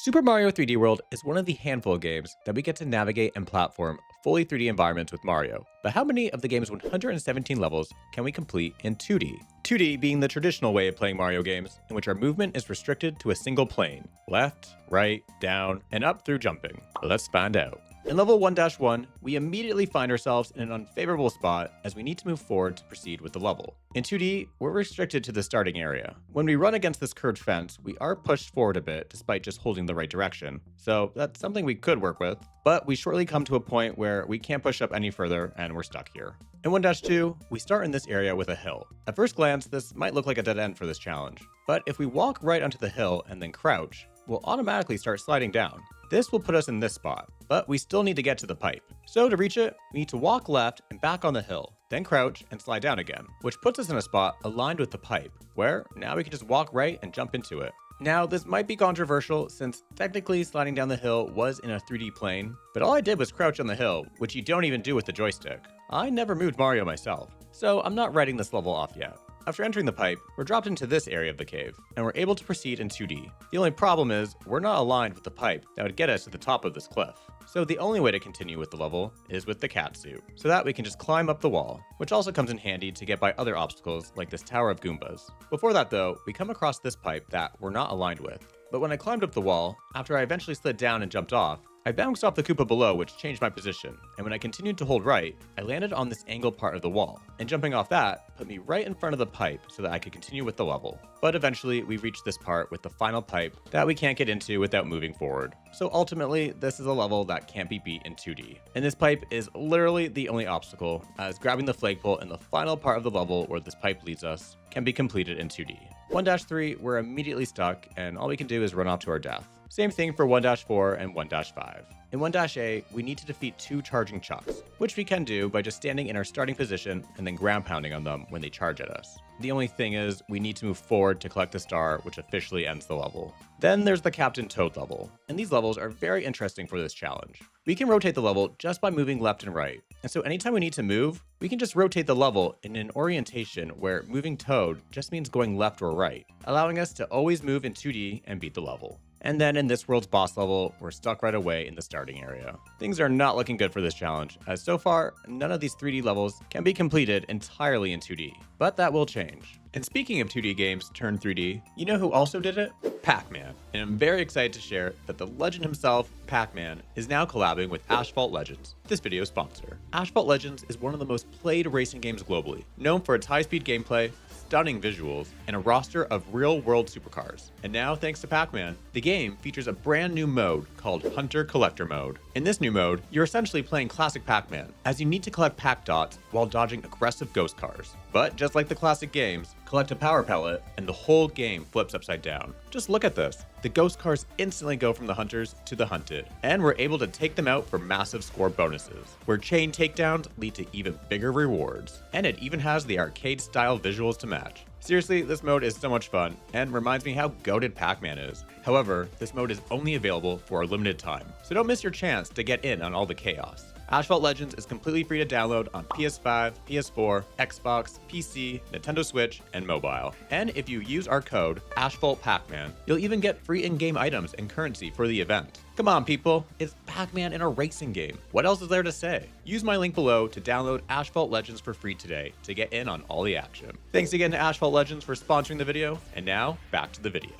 Super Mario 3D World is one of the handful of games that we get to navigate and platform fully 3D environments with Mario. But how many of the game's 117 levels can we complete in 2D? 2D being the traditional way of playing Mario games, in which our movement is restricted to a single plane, left, right, down, and up through jumping. Let's find out. In level 1-1, we immediately find ourselves in an unfavorable spot as we need to move forward to proceed with the level. In 2D, we're restricted to the starting area. When we run against this curved fence, we are pushed forward a bit despite just holding the right direction. So that's something we could work with, but we shortly come to a point where we can't push up any further and we're stuck here. In 1-2, we start in this area with a hill. At first glance, this might look like a dead end for this challenge, but if we walk right onto the hill and then crouch, we'll automatically start sliding down. This will put us in this spot, but we still need to get to the pipe. So to reach it, we need to walk left and back on the hill, then crouch and slide down again, which puts us in a spot aligned with the pipe, where now we can just walk right and jump into it. Now, this might be controversial since technically sliding down the hill was in a 3D plane, but all I did was crouch on the hill, which you don't even do with the joystick. I never moved Mario myself, so I'm not writing this level off yet. After entering the pipe, we're dropped into this area of the cave, and we're able to proceed in 2D. The only problem is, we're not aligned with the pipe that would get us to the top of this cliff. So the only way to continue with the level is with the cat suit, so that we can just climb up the wall, which also comes in handy to get by other obstacles like this tower of Goombas. Before that though, we come across this pipe that we're not aligned with. But when I climbed up the wall, after I eventually slid down and jumped off, I bounced off the Koopa below, which changed my position, and when I continued to hold right, I landed on this angled part of the wall, and jumping off that put me right in front of the pipe so that I could continue with the level. But eventually, we reached this part with the final pipe that we can't get into without moving forward. So ultimately, this is a level that can't be beat in 2D. And this pipe is literally the only obstacle, as grabbing the flagpole in the final part of the level where this pipe leads us can be completed in 2D. 1-3, we're immediately stuck, and all we can do is run off to our death. Same thing for 1-4 and 1-5. In 1-A, we need to defeat two charging chucks, which we can do by just standing in our starting position and then ground pounding on them when they charge at us. The only thing is, we need to move forward to collect the star, which officially ends the level. Then there's the Captain Toad level, and these levels are very interesting for this challenge. We can rotate the level just by moving left and right, and so anytime we need to move, we can just rotate the level in an orientation where moving Toad just means going left or right, allowing us to always move in 2D and beat the level. And then in this world's boss level, we're stuck right away in the starting area. Things are not looking good for this challenge, as so far, none of these 3D levels can be completed entirely in 2D, but that will change. And speaking of 2D games turned 3D, you know who also did it? Pac-Man. And I'm very excited to share that the legend himself, Pac-Man, is now collabing with Asphalt Legends, this video's sponsor. Asphalt Legends is one of the most played racing games globally, known for its high-speed gameplay, stunning visuals, and a roster of real-world supercars. And now, thanks to Pac-Man, the game features a brand new mode called Hunter Collector Mode. In this new mode, you're essentially playing classic Pac-Man, as you need to collect Pac dots while dodging aggressive ghost cars. But just like the classic games, collect a power pellet, and the whole game flips upside down. Just look at this. The ghost cars instantly go from the hunters to the hunted, and we're able to take them out for massive score bonuses, where chain takedowns lead to even bigger rewards. And it even has the arcade-style visuals to match. Seriously, this mode is so much fun, and reminds me how goated Pac-Man is. However, this mode is only available for a limited time, so don't miss your chance to get in on all the chaos. Asphalt Legends is completely free to download on PS5, PS4, Xbox, PC, Nintendo Switch, and mobile. And if you use our code, AsphaltPacman, you'll even get free in-game items and currency for the event. Come on, people, it's Pac-Man in a racing game. What else is there to say? Use my link below to download Asphalt Legends for free today to get in on all the action. Thanks again to Asphalt Legends for sponsoring the video, and now, back to the video.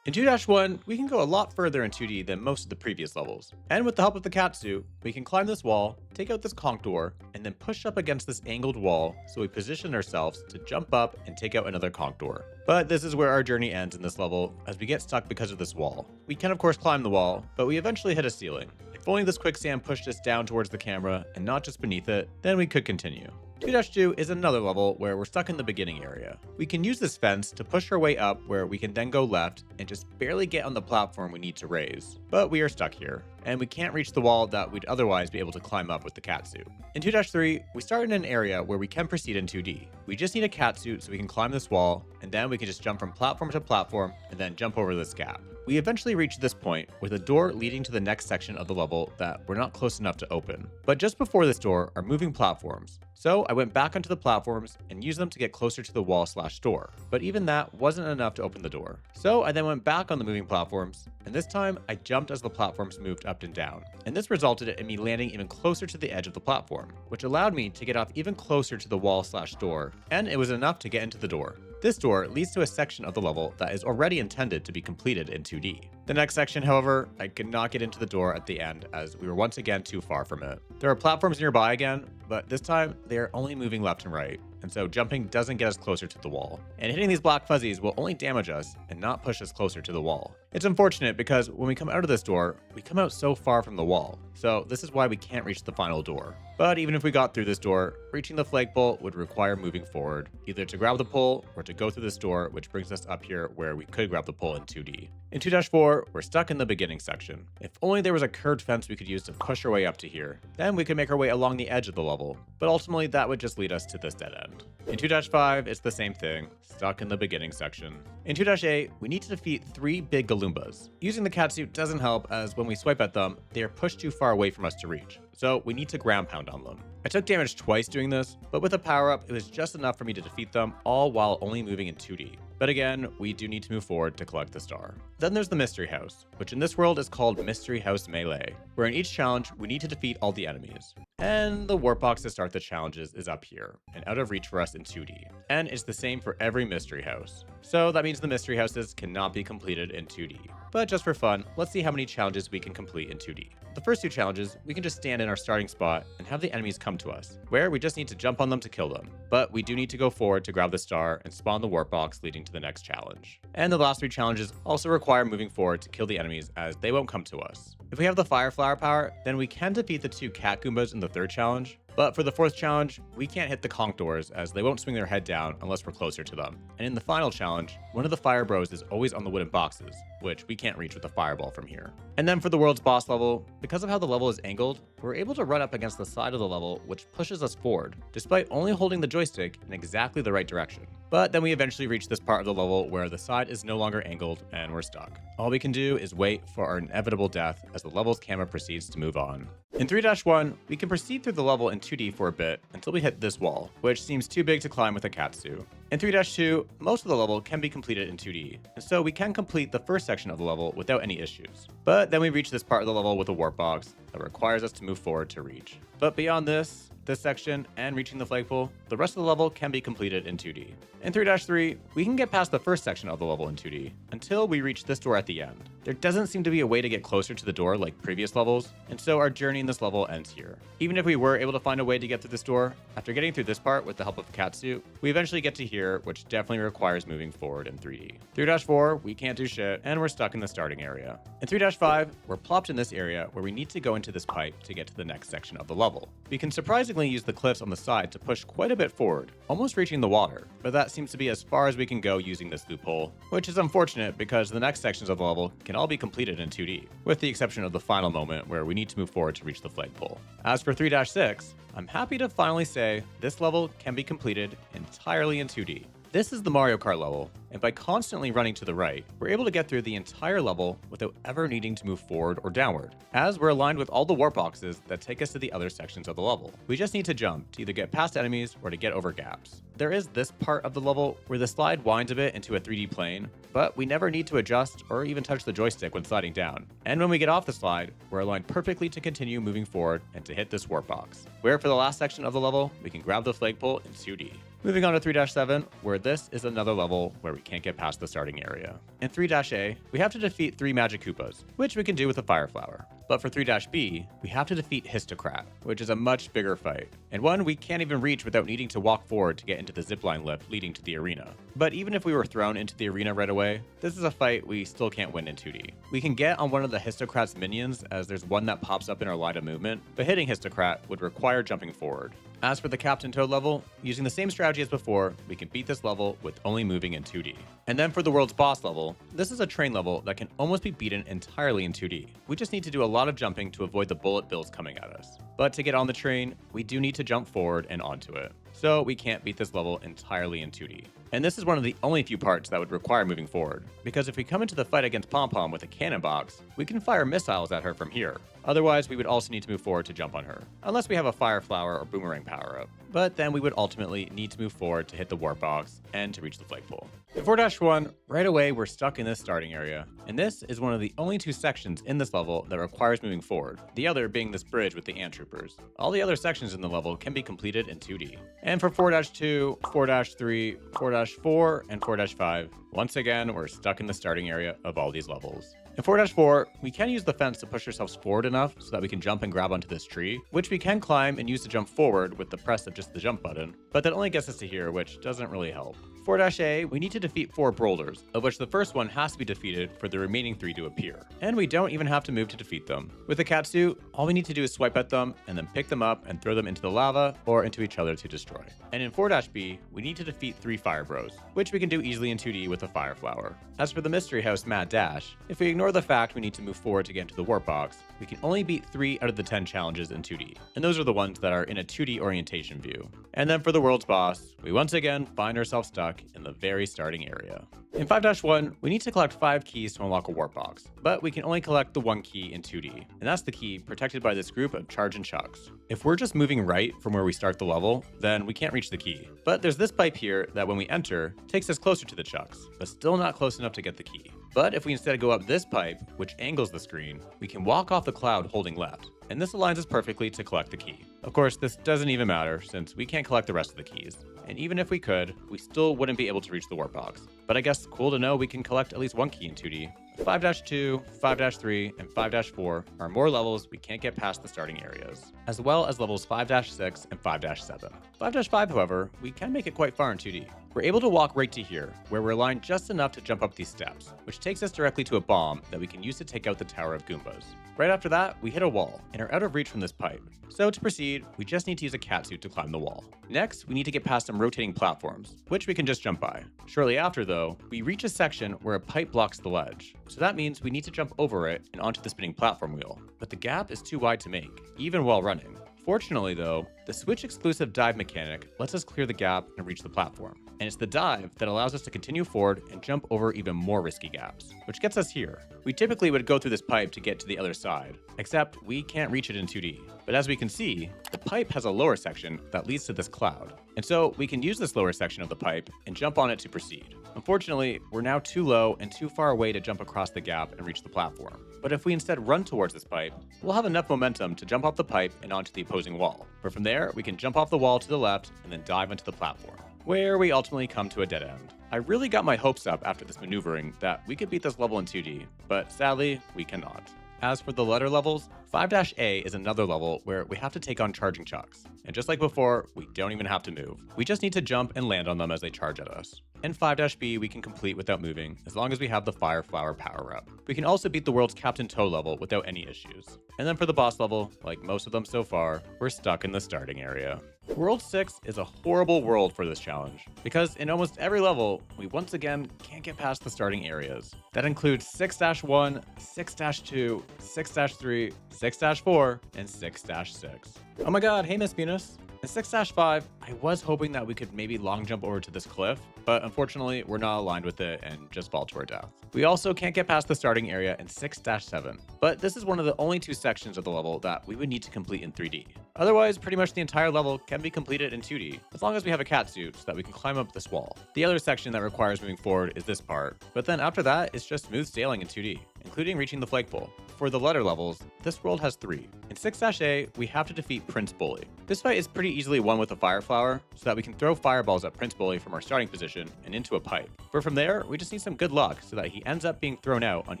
In 2-1, we can go a lot further in 2D than most of the previous levels. And with the help of the cat suit, we can climb this wall, take out this conch door, and then push up against this angled wall so we position ourselves to jump up and take out another conch door. But this is where our journey ends in this level, as we get stuck because of this wall. We can of course climb the wall, but we eventually hit a ceiling. If only this quicksand pushed us down towards the camera and not just beneath it, then we could continue. 2-2 is another level where we're stuck in the beginning area. We can use this fence to push our way up where we can then go left and just barely get on the platform we need to raise. But we are stuck here, and we can't reach the wall that we'd otherwise be able to climb up with the catsuit. In 2-3, we start in an area where we can proceed in 2D. We just need a catsuit so we can climb this wall, and then we can just jump from platform to platform and then jump over this gap. We eventually reach this point with a door leading to the next section of the level that we're not close enough to open. But just before this door are moving platforms. So I went back onto the platforms and used them to get closer to the wall/door. But even that wasn't enough to open the door. So I then went back on the moving platforms and this time I jumped as the platforms moved up and down. And this resulted in me landing even closer to the edge of the platform, which allowed me to get off even closer to the wall/door, and it was enough to get into the door. This door leads to a section of the level that is already intended to be completed in 2D. The next section, however, I could not get into the door at the end as we were once again too far from it. There are platforms nearby again, but this time they are only moving left and right, and so jumping doesn't get us closer to the wall. And hitting these black fuzzies will only damage us and not push us closer to the wall. It's unfortunate because when we come out of this door, we come out so far from the wall, so this is why we can't reach the final door. But even if we got through this door, reaching the flagpole would require moving forward, either to grab the pole or to go through this door, which brings us up here where we could grab the pole in 2D. In 2-4, we're stuck in the beginning section. If only there was a curved fence we could use to push our way up to here, then we could make our way along the edge of the level, but ultimately that would just lead us to this dead end. In 2-5, it's the same thing, stuck in the beginning section. In 2-8, we need to defeat 3 big Galoombas. Using the catsuit doesn't help as when we swipe at them, they are pushed too far away from us to reach, so we need to ground pound on them. I took damage twice doing this, but with a power-up, it was just enough for me to defeat them, all while only moving in 2D. But again, we do need to move forward to collect the star. Then there's the Mystery House, which in this world is called Mystery House Melee, where in each challenge, we need to defeat all the enemies. And the warp box to start the challenges is up here, and out of reach for us in 2D. And it's the same for every Mystery House. So that means the Mystery Houses cannot be completed in 2D. But just for fun, let's see how many challenges we can complete in 2D. The first 2 challenges, we can just stand in our starting spot and have the enemies come to us, where we just need to jump on them to kill them. But we do need to go forward to grab the star and spawn the warp box leading to the next challenge. And the last 3 challenges also require moving forward to kill the enemies as they won't come to us. If we have the Fire Flower power, then we can defeat the 2 Cat Goombas in the 3rd challenge. But for the 4th challenge, we can't hit the conch doors as they won't swing their head down unless we're closer to them. And in the final challenge, one of the Fire Bros is always on the wooden boxes, which we can't reach with a fireball from here. And then for the world's boss level, because of how the level is angled, we're able to run up against the side of the level, which pushes us forward, despite only holding the joystick in exactly the right direction. But then we eventually reach this part of the level where the side is no longer angled and we're stuck. All we can do is wait for our inevitable death as the level's camera proceeds to move on. In 3-1, we can proceed through the level in 2D for a bit until we hit this wall, which seems too big to climb with a catsuit. In 3-2, most of the level can be completed in 2D, and so we can complete the first section of the level without any issues. But then we reach this part of the level with a warp box that requires us to move forward to reach. But beyond this section, and reaching the flagpole, the rest of the level can be completed in 2D. In 3-3, we can get past the first section of the level in 2D, until we reach this door at the end. There doesn't seem to be a way to get closer to the door like previous levels, and so our journey in this level ends here. Even if we were able to find a way to get through this door, after getting through this part with the help of the catsuit, we eventually get to here, which definitely requires moving forward in 3D. 3-4, we can't do shit, and we're stuck in the starting area. In 3-5, we're plopped in this area where we need to go into this pipe to get to the next section of the level. We can surprisingly use the cliffs on the side to push quite a bit forward, almost reaching the water, but that seems to be as far as we can go using this loophole, which is unfortunate because the next sections of the level can all be completed in 2D, with the exception of the final moment where we need to move forward to reach the flagpole. As for 3-6, I'm happy to finally say this level can be completed entirely in 2D. This is the Mario Kart level, and by constantly running to the right, we're able to get through the entire level without ever needing to move forward or downward, as we're aligned with all the warp boxes that take us to the other sections of the level. We just need to jump to either get past enemies or to get over gaps. There is this part of the level where the slide winds a bit into a 3D plane, but we never need to adjust or even touch the joystick when sliding down. And when we get off the slide, we're aligned perfectly to continue moving forward and to hit this warp box, where for the last section of the level, we can grab the flagpole in 2D. Moving on to 3-7, where this is another level where we can't get past the starting area. In 3-A, we have to defeat 3 Magic Koopas, which we can do with a Fire Flower. But for 3-B, we have to defeat Histocrat, which is a much bigger fight, and one we can't even reach without needing to walk forward to get into the zipline lift leading to the arena. But even if we were thrown into the arena right away, this is a fight we still can't win in 2D. We can get on one of the Histocrat's minions, as there's one that pops up in our line of movement, but hitting Histocrat would require jumping forward. As for the Captain Toad level, using the same strategy as before, we can beat this level with only moving in 2D. And then for the world's boss level, this is a train level that can almost be beaten entirely in 2D. We just need to do a lot of jumping to avoid the bullet bills coming at us. But to get on the train, we do need to jump forward and onto it. So we can't beat this level entirely in 2D. And this is one of the only few parts that would require moving forward, because if we come into the fight against Pom Pom with a cannon box, we can fire missiles at her from here. Otherwise, we would also need to move forward to jump on her, unless we have a Fire Flower or Boomerang power-up. But then we would ultimately need to move forward to hit the warp box and to reach the flagpole. In 4-1, right away we're stuck in this starting area, and this is one of the only two sections in this level that requires moving forward, the other being this bridge with the ant troopers. All the other sections in the level can be completed in 2D. And for 4-2, 4-3, 4-4, and 4-5, once again we're stuck in the starting area of all these levels. In 4-4, we can use the fence to push ourselves forward enough so that we can jump and grab onto this tree, which we can climb and use to jump forward with the press of just the jump button, but that only gets us to here, which doesn't really help. 4-A, we need to defeat 4 boulders, of which the first one has to be defeated for the remaining 3 to appear. And we don't even have to move to defeat them. With the catsuit, all we need to do is swipe at them and then pick them up and throw them into the lava or into each other to destroy. And in 4-B, we need to defeat 3 fire bros, which we can do easily in 2D with a fire flower. As for the mystery house Mad Dash, if we ignore the fact we need to move forward to get into the warp box, we can only beat 3 out of the 10 challenges in 2D, and those are the ones that are in a 2D orientation view. And then for the world's boss, we once again find ourselves stuck in the very starting area. In 5-1, we need to collect 5 keys to unlock a warp box, but we can only collect the 1 key in 2D, and that's the key protected by this group of charge and chucks. If we're just moving right from where we start the level, then we can't reach the key. But there's this pipe here that when we enter, takes us closer to the chucks, but still not close enough to get the key. But if we instead go up this pipe, which angles the screen, we can walk off the cloud holding left, and this aligns us perfectly to collect the key. Of course, this doesn't even matter since we can't collect the rest of the keys. And even if we could, we still wouldn't be able to reach the warp box. But I guess cool to know we can collect at least 1 key in 2D. 5-2, 5-3, and 5-4 are more levels we can't get past the starting areas, as well as levels 5-6 and 5-7. 5-5, however, we can make it quite far in 2D. We're able to walk right to here, where we're aligned just enough to jump up these steps, which takes us directly to a bomb that we can use to take out the Tower of Goombas. Right after that, we hit a wall, and are out of reach from this pipe. So to proceed, we just need to use a catsuit to climb the wall. Next, we need to get past some rotating platforms, which we can just jump by. Shortly after, though, we reach a section where a pipe blocks the ledge. So that means we need to jump over it and onto the spinning platform wheel. But the gap is too wide to make, even while running. Fortunately though, the Switch exclusive dive mechanic lets us clear the gap and reach the platform. And it's the dive that allows us to continue forward and jump over even more risky gaps, which gets us here. We typically would go through this pipe to get to the other side, except we can't reach it in 2D. But as we can see, the pipe has a lower section that leads to this cloud. And so we can use this lower section of the pipe and jump on it to proceed. Unfortunately, we're now too low and too far away to jump across the gap and reach the platform. But if we instead run towards this pipe, we'll have enough momentum to jump off the pipe and onto the opposing wall. But from there, we can jump off the wall to the left and then dive into the platform, where we ultimately come to a dead end. I really got my hopes up after this maneuvering that we could beat this level in 2D, but sadly, we cannot. As for the letter levels, 5-A is another level where we have to take on charging chucks. And just like before, we don't even have to move. We just need to jump and land on them as they charge at us. And 5-B we can complete without moving, as long as we have the Fire Flower power-up. We can also beat the world's Captain Toad level without any issues. And then for the boss level, like most of them so far, we're stuck in the starting area. World 6 is a horrible world for this challenge, because in almost every level, we once again can't get past the starting areas. That includes 6-1, 6-2, 6-3, 6-4, and 6-6. Oh my god, hey Miss Venus. In 6-5, I was hoping that we could maybe long jump over to this cliff, but unfortunately, we're not aligned with it and just fall to our death. We also can't get past the starting area in 6-7, but this is one of the only 2 sections of the level that we would need to complete in 3D. Otherwise, pretty much the entire level can be completed in 2D, as long as we have a catsuit so that we can climb up this wall. The other section that requires moving forward is this part, but then after that, it's just smooth sailing in 2D, including reaching the flagpole. For the letter levels, this world has 3. In 6-A, we have to defeat Prince Bully. This fight is pretty easily won with a fire flower, so that we can throw fireballs at Prince Bully from our starting position and into a pipe. But from there, we just need some good luck so that he ends up being thrown out on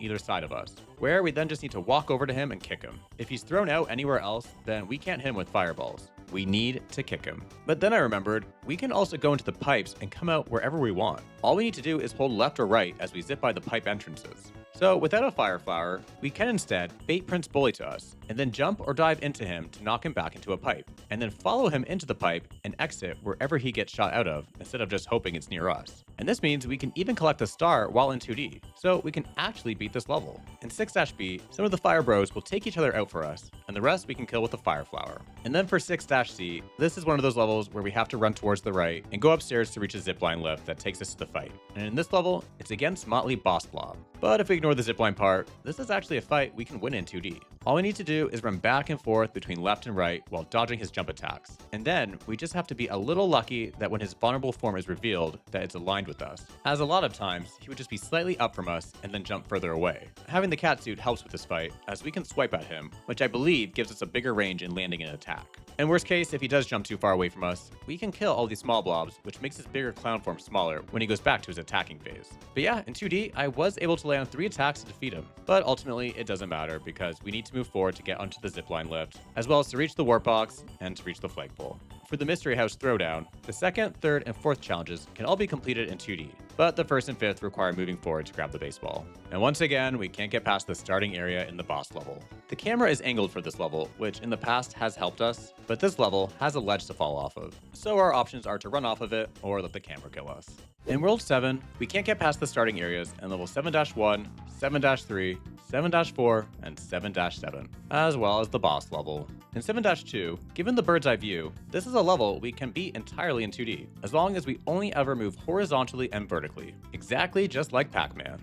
either side of us, where we then just need to walk over to him and kick him. If he's thrown out anywhere else, then we can't hit him with fireballs. We need to kick him. But then I remembered, we can also go into the pipes and come out wherever we want. All we need to do is hold left or right as we zip by the pipe entrances. So without a fire flower, we can instead bait Prince Bully to us, and then jump or dive into him to knock him back into a pipe, and then follow him into the pipe and exit wherever he gets shot out of, instead of just hoping it's near us. And this means we can even collect a star while in 2D, so we can actually beat this level. In 6-B, some of the fire bros will take each other out for us, and the rest we can kill with a fire flower. And then for 6-C, this is one of those levels where we have to run towards the right and go upstairs to reach a zipline lift that takes us to the fight. And in this level, it's against Motley Boss Blob. But if we ignore the zipline part, this is actually a fight we can win in 2D. All we need to do is run back and forth between left and right while dodging his jump attacks. And then we just have to be a little lucky that when his vulnerable form is revealed, that it's aligned with us. As a lot of times, he would just be slightly up from us and then jump further away. Having the catsuit helps with this fight, as we can swipe at him, which I believe gives us a bigger range in landing an attack. In worst case, if he does jump too far away from us, we can kill all these small blobs, which makes his bigger clown form smaller when he goes back to his attacking phase. But yeah, in 2D, I was able to land 3 attacks to defeat him. But ultimately, it doesn't matter because we need to move forward to get onto the zipline lift, as well as to reach the warp box and to reach the flagpole. For the Mystery House Throwdown, the second, third, and fourth challenges can all be completed in 2D, but the first and fifth require moving forward to grab the baseball. And once again, we can't get past the starting area in the boss level. The camera is angled for this level, which in the past has helped us, but this level has a ledge to fall off of, so our options are to run off of it or let the camera kill us. In World 7, we can't get past the starting areas in level 7-1, 7-3, 7-4, and 7-7, as well as the boss level. In 7-2, given the bird's eye view, this is a level we can beat entirely in 2D, as long as we only ever move horizontally and vertically, exactly just like Pac-Man.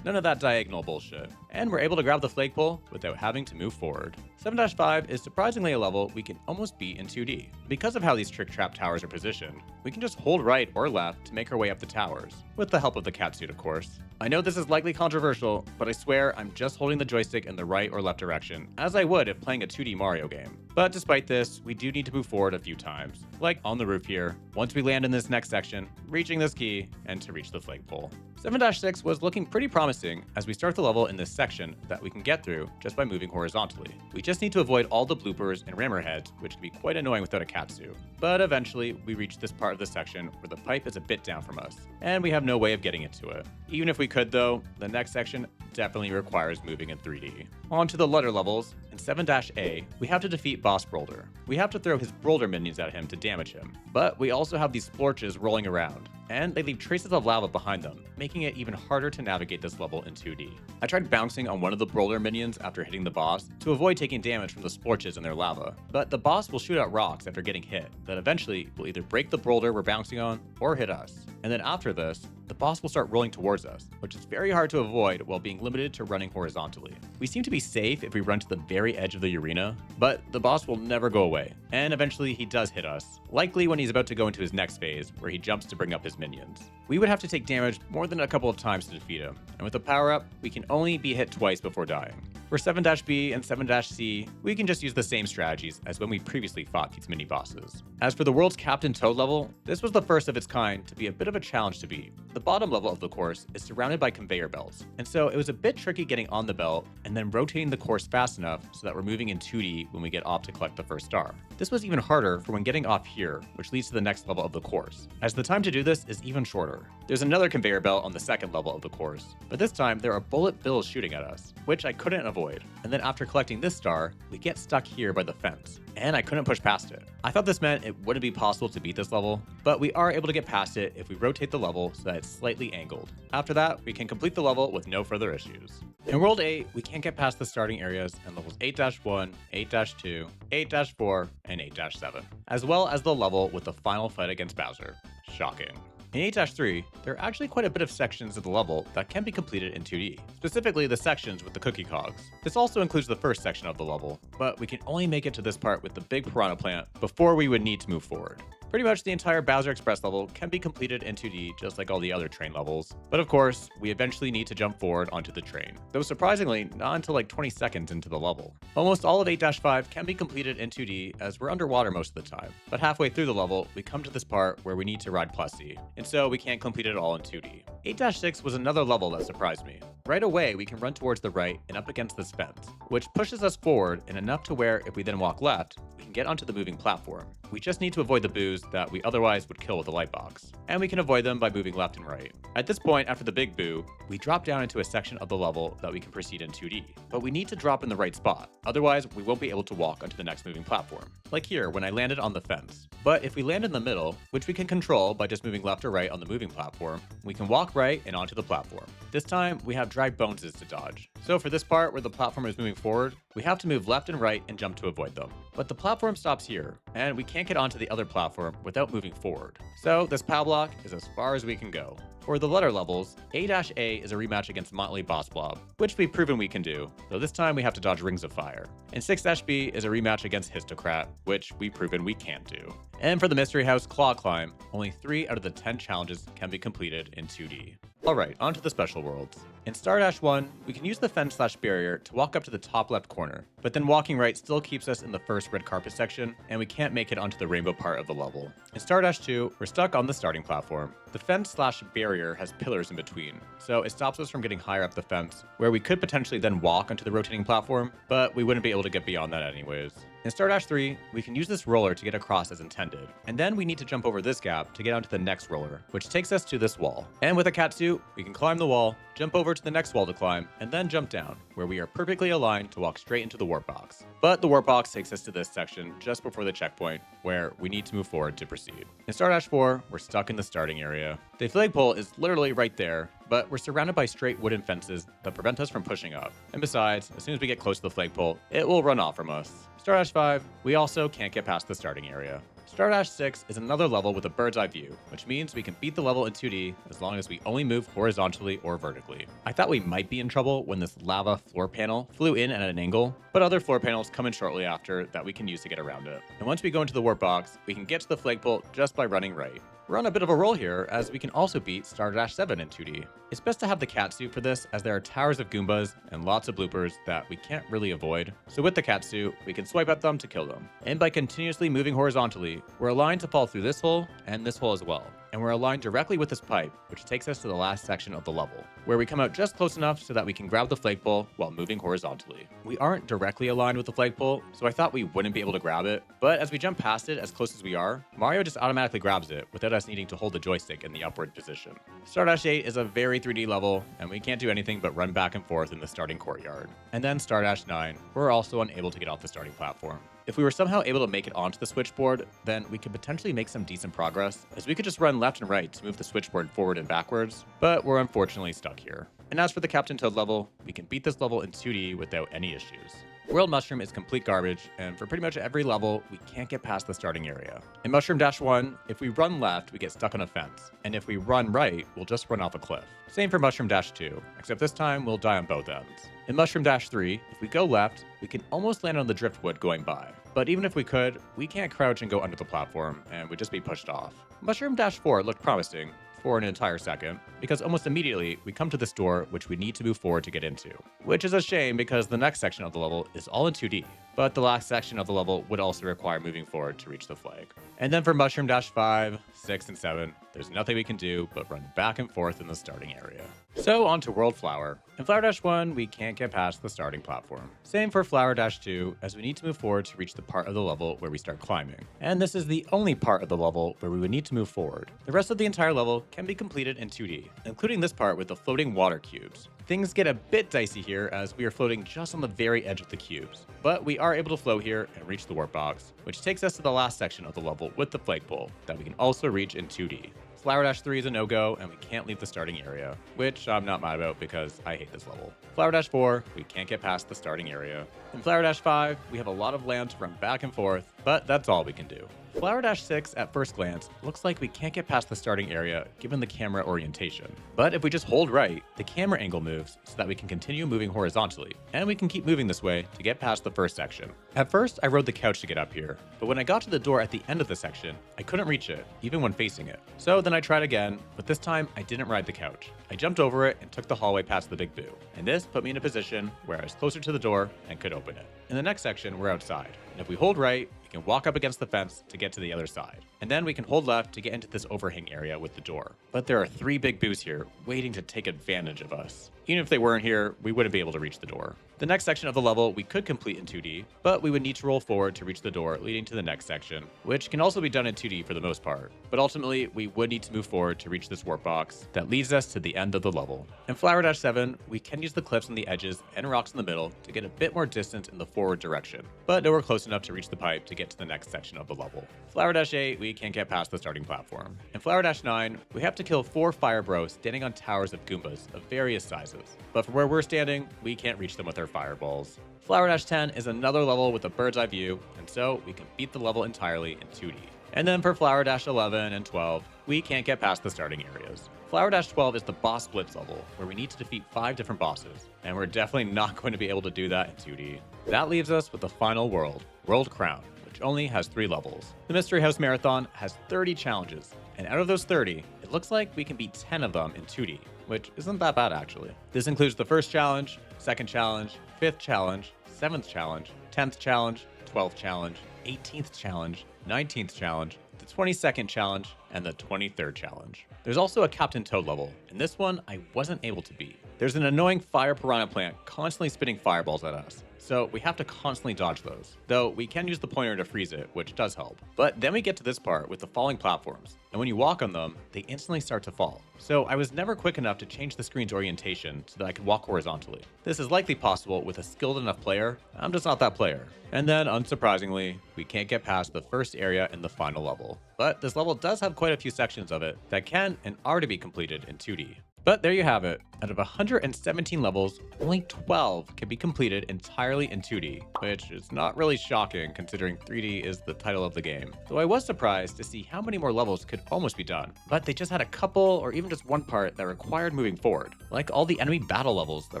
None of that diagonal bullshit. And we're able to grab the flagpole without having to move forward. 7-5 is surprisingly a level we can almost beat in 2D. Because of how these trick trap towers are positioned, we can just hold right or left to make our way up the towers, with the help of the catsuit of course. I know this is likely controversial, but I swear I'm just holding the joystick in the right or left direction, as I would if playing a 2D Mario game. But despite this, we do need to move forward a few times, like on the roof here, once we land in this next section, reaching this key, and to reach the flagpole. 7-6 was looking pretty promising as we start the level in this section that we can get through just by moving horizontally. We just need to avoid all the bloopers and rammer heads, which can be quite annoying without a catsuit. But eventually, we reach this part of the section where the pipe is a bit down from us, and we have no way of getting into it. Even if we could though, the next section definitely requires moving in 3D. On to the letter levels. In 7-A, we have to defeat Boss Brolder. We have to throw his Brolder minions at him to damage him, but we also have these splorches rolling around, and they leave traces of lava behind them, making it even harder to navigate this level in 2D. I tried bouncing on one of the Brolder minions after hitting the boss to avoid taking damage from the splorches and their lava, but the boss will shoot out rocks after getting hit that eventually will either break the Brolder we're bouncing on or hit us. And then after this, the boss will start rolling towards us, which is very hard to avoid while being limited to running horizontally. We seem to be safe if we run to the very edge of the arena, but the boss will never go away, and eventually he does hit us, likely when he's about to go into his next phase, where he jumps to bring up his minions. We would have to take damage more than a couple of times to defeat him, and with a power-up, we can only be hit twice before dying. For 7-B and 7-C, we can just use the same strategies as when we previously fought these mini-bosses. As for the World's Captain Toad level, this was the first of its kind to be a bit of a challenge to beat. The bottom level of the course is surrounded by conveyor belts, and so it was a bit tricky getting on the belt and then rotating the course fast enough so that we're moving in 2D when we get off to collect the first star. This was even harder for when getting off here, which leads to the next level of the course, as the time to do this is even shorter. There's another conveyor belt on the second level of the course, but this time there are bullet bills shooting at us, which I couldn't avoid. And then after collecting this star, we get stuck here by the fence, and I couldn't push past it. I thought this meant it wouldn't be possible to beat this level, but we are able to get past it if we rotate the level so that it's slightly angled. After that, we can complete the level with no further issues. In World 8, we can't get past the starting areas in levels 8-1, 8-2, 8-4, and 8-7, as well as the level with the final fight against Bowser. Shocking. In 8-3, there are actually quite a bit of sections of the level that can be completed in 2D, specifically the sections with the cookie cogs. This also includes the first section of the level, but we can only make it to this part with the big piranha plant before we would need to move forward. Pretty much the entire Bowser Express level can be completed in 2D just like all the other train levels, but of course, we eventually need to jump forward onto the train, though surprisingly not until like 20 seconds into the level. Almost all of 8-5 can be completed in 2D as we're underwater most of the time, but halfway through the level, we come to this part where we need to ride Plessy, and so we can't complete it all in 2D. 8-6 was another level that surprised me. Right away, we can run towards the right and up against this fence, which pushes us forward and enough to where if we then walk left, we can get onto the moving platform. We just need to avoid the boos that we otherwise would kill with a light box, and we can avoid them by moving left and right. At this point, after the big boo, we drop down into a section of the level that we can proceed in 2D, but we need to drop in the right spot, otherwise we won't be able to walk onto the next moving platform, like here when I landed on the fence. But if we land in the middle, which we can control by just moving left or right on the moving platform, we can walk right and onto the platform. This time, we have dry boneses to dodge. So for this part where the platform is moving forward, we have to move left and right and jump to avoid them. But the platform stops here, and we can't get onto the other platform without moving forward. So this POW block is as far as we can go. For the letter levels, A-A is a rematch against Motley Boss Blob, which we've proven we can do, though this time we have to dodge Rings of Fire. And 6-B is a rematch against Histocrat, which we've proven we can't do. And for the Mystery House Claw Climb, only 3 out of the 10 challenges can be completed in 2D. Alright, on to the special worlds. In Star 1, we can use the fence/barrier to walk up to the top left corner, but then walking right still keeps us in the first red carpet section, and we can't make it onto the rainbow part of the level. In Star 2, we're stuck on the starting platform. The fence/barrier has pillars in between, so it stops us from getting higher up the fence, where we could potentially then walk onto the rotating platform, but we wouldn't be able to get beyond that anyways. In Star 3, we can use this roller to get across as intended, and then we need to jump over this gap to get onto the next roller, which takes us to this wall. And with a catsuit, we can climb the wall, jump over to the next wall to climb, and then jump down, where we are perfectly aligned to walk straight into the warp box. But the warp box takes us to this section just before the checkpoint, where we need to move forward to proceed. In Star 4, we're stuck in the starting area. The flagpole is literally right there, but we're surrounded by straight wooden fences that prevent us from pushing up. And besides, as soon as we get close to the flagpole, it will run off from us. Star 5, we also can't get past the starting area. Star 6 is another level with a bird's eye view, which means we can beat the level in 2D as long as we only move horizontally or vertically. I thought we might be in trouble when this lava floor panel flew in at an angle, but other floor panels come in shortly after that we can use to get around it. And once we go into the warp box, we can get to the flagpole just by running right. We're on a bit of a roll here, as we can also beat Star 7 in 2D. It's best to have the catsuit for this, as there are towers of Goombas and lots of bloopers that we can't really avoid. So with the catsuit, we can swipe at them to kill them. And by continuously moving horizontally, we're aligned to fall through this hole and this hole as well. And we're aligned directly with this pipe, which takes us to the last section of the level, where we come out just close enough so that we can grab the flagpole while moving horizontally. We aren't directly aligned with the flagpole, so I thought we wouldn't be able to grab it, but as we jump past it as close as we are, Mario just automatically grabs it without us needing to hold the joystick in the upward position. Star 8 is a very 3D level, and we can't do anything but run back and forth in the starting courtyard. And then Star 9, we're also unable to get off the starting platform. If we were somehow able to make it onto the switchboard, then we could potentially make some decent progress, as we could just run left and right to move the switchboard forward and backwards, but we're unfortunately stuck here. And as for the Captain Toad level, we can beat this level in 2D without any issues. World Mushroom is complete garbage, and for pretty much every level, we can't get past the starting area. In Mushroom Dash 1, if we run left, we get stuck on a fence, and if we run right, we'll just run off a cliff. Same for Mushroom Dash 2, except this time we'll die on both ends. In Mushroom Dash 3, if we go left, we can almost land on the driftwood going by. But even if we could, we can't crouch and go under the platform, and we'd just be pushed off. Mushroom Dash 4 looked promising for an entire second, because almost immediately we come to this door which we need to move forward to get into. Which is a shame because the next section of the level is all in 2D, but the last section of the level would also require moving forward to reach the flag. And then for Mushroom Dash 5, 6, and 7, there's nothing we can do but run back and forth in the starting area. So on to World Flower. In Flower Dash 1, we can't get past the starting platform. Same for Flower Dash 2, as we need to move forward to reach the part of the level where we start climbing. And this is the only part of the level where we would need to move forward. The rest of the entire level can be completed in 2D, including this part with the floating water cubes. Things get a bit dicey here as we are floating just on the very edge of the cubes, but we are able to float here and reach the warp box, which takes us to the last section of the level with the flagpole that we can also reach in 2D. Flower Dash 3 is a no-go, and we can't leave the starting area, which I'm not mad about because I hate this level. Flower Dash 4, we can't get past the starting area. In Flower Dash 5, we have a lot of land to run back and forth, but that's all we can do. Flower Dash 6, at first glance, looks like we can't get past the starting area given the camera orientation. But if we just hold right, the camera angle moves so that we can continue moving horizontally, and we can keep moving this way to get past the first section. At first, I rode the couch to get up here, but when I got to the door at the end of the section, I couldn't reach it, even when facing it. So then I tried again, but this time I didn't ride the couch. I jumped over it and took the hallway past the Big Boo, and this put me in a position where I was closer to the door and could open it. In the next section, we're outside, and if we hold right, we can walk up against the fence to get to the other side. And then we can hold left to get into this overhang area with the door. But there are 3 Big Boos here waiting to take advantage of us. Even if they weren't here, we wouldn't be able to reach the door. The next section of the level we could complete in 2D, but we would need to roll forward to reach the door leading to the next section, which can also be done in 2D for the most part. But ultimately, we would need to move forward to reach this warp box that leads us to the end of the level. In Flower Dash 7, we can use the cliffs on the edges and rocks in the middle to get a bit more distance in the forward direction, but nowhere close enough to reach the pipe to get to the next section of the level. Flower Dash 8, we can't get past the starting platform. In Flower Dash 9, we have to kill 4 Fire Bros standing on towers of Goombas of various sizes, but from where we're standing, we can't reach them with our fireballs. Flower Dash 10 is another level with a bird's eye view, and so we can beat the level entirely in 2D. And then for Flower Dash 11 and 12, we can't get past the starting areas. Flower Dash 12 is the boss blitz level, where we need to defeat 5 different bosses, and we're definitely not going to be able to do that in 2D. That leaves us with the final world, World Crown, which only has 3 levels. The Mystery House Marathon has 30 challenges, and out of those 30, it looks like we can beat 10 of them in 2D, which isn't that bad actually. This includes the first challenge, second challenge, 5th challenge, 7th challenge, 10th challenge, 12th challenge, 18th challenge, 19th challenge, the 22nd challenge, and the 23rd challenge. There's also a Captain Toad level, and this one I wasn't able to beat. There's an annoying fire piranha plant constantly spitting fireballs at us, so we have to constantly dodge those. Though we can use the pointer to freeze it, which does help. But then we get to this part with the falling platforms, and when you walk on them, they instantly start to fall. So I was never quick enough to change the screen's orientation so that I could walk horizontally. This is likely possible with a skilled enough player. I'm just not that player. And then, unsurprisingly, we can't get past the first area in the final level. But this level does have quite a few sections of it that can and are to be completed in 2D. But there you have it. Out of 117 levels, only 12 can be completed entirely in 2D, which is not really shocking considering 3D is the title of the game. Though I was surprised to see how many more levels could almost be done, but they just had a couple or even just one part that required moving forward, like all the enemy battle levels that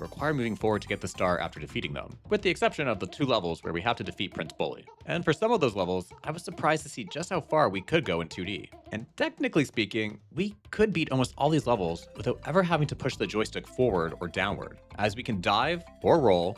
require moving forward to get the star after defeating them, with the exception of the 2 levels where we have to defeat Prince Bully. And for some of those levels, I was surprised to see just how far we could go in 2D. And technically speaking, we could beat almost all these levels without ever having to push the joystick forward or downward, as we can dive or roll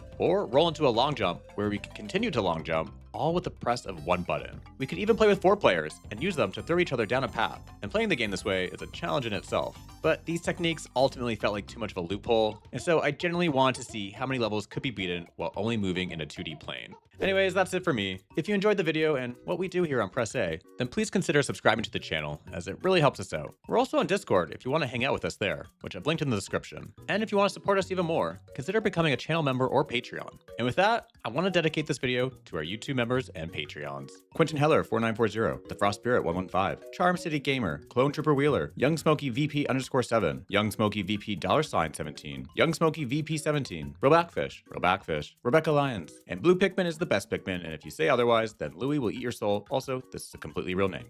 into a long jump where we can continue to long jump, all with the press of one button. We could even play with 4 players and use them to throw each other down a path, and playing the game this way is a challenge in itself. But these techniques ultimately felt like too much of a loophole, and so I generally wanted to see how many levels could be beaten while only moving in a 2D plane. Anyways, that's it for me. If you enjoyed the video and what we do here on Press A, then please consider subscribing to the channel, as it really helps us out. We're also on Discord if you want to hang out with us there, which I've linked in the description. And if you want to support us even more, consider becoming a channel member or Patreon. And with that, I want to dedicate this video to our YouTube members and Patreons. Quentin Heller 4940, The Frost Spirit 115, Charm City Gamer, Clone Trooper Wheeler, Young Smoky VP_7, Young Smoky VP $17, Young Smoky VP 17, Robackfish, Rebecca Lyons, and Blue Pikmin is the best Pikmin, and if you say otherwise, then Louie will eat your soul. Also, this is a completely real name.